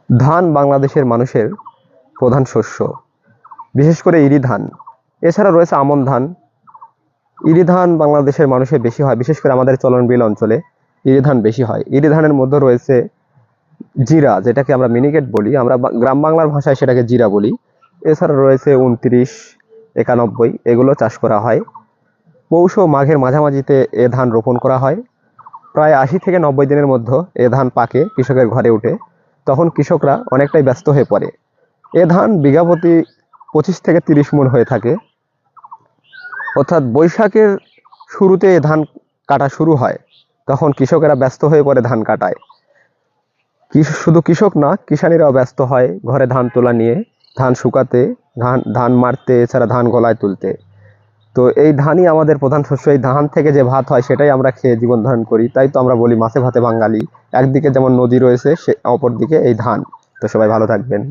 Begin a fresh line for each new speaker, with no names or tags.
ধান বাংলাদেশের মানুষের প্রধান শস্য, বিশেষ করে ইরি ধান। এছাড়া রয়েছে আমন ধান। ইরি ধান বাংলাদেশের মানুষের বেশি হয়, বিশেষ করে আমাদের চলনবিল অঞ্চলে ইরি ধান বেশি হয়। ইরি ধানের মধ্যে রয়েছে জিরা, যেটাকে আমরা মিনিকেট বলি, আমরা গ্রাম বাংলার ভাষায় সেটাকে জিরা বলি। এছাড়া রয়েছে 29, 91, এগুলো চাষ করা হয়। পৌষ ও মাঘের মাঝামাঝিতে এ ধান রোপণ করা হয়। প্রায় 80 থেকে 90 দিনের মধ্যে এ ধান পাকে, কৃষকের ঘরে ওঠে। তখন কৃষকরা অনেকটাই ব্যস্ত হয়ে পড়ে। এ ধান বিঘা প্রতি 25 থেকে 30 মণ হয়ে থাকে। অর্থাৎ বৈশাখের শুরুতে এ ধান কাটা শুরু হয়, তখন কৃষকেরা ব্যস্ত হয়ে পড়ে ধান কাটায়। শুধু কৃষক না, কিষানীরাও ব্যস্ত হয় ঘরে ধান তোলা নিয়ে, ধান শুকাতে, ধান মারতে, এছাড়া ধান গলায় তুলতে। তো এই ধানই আমাদের প্রধান শস্য। এই ধান থেকে যে ভাত হয় সেটাই আমরা খেয়ে জীবন ধারণ করি। তাই তো আমরা বলি মাছে ভাতে বাঙালি। একদিকে যেমন নদী রয়েছে, সে অপরদিকে এই ধান। তো সবাই ভালো থাকবেন।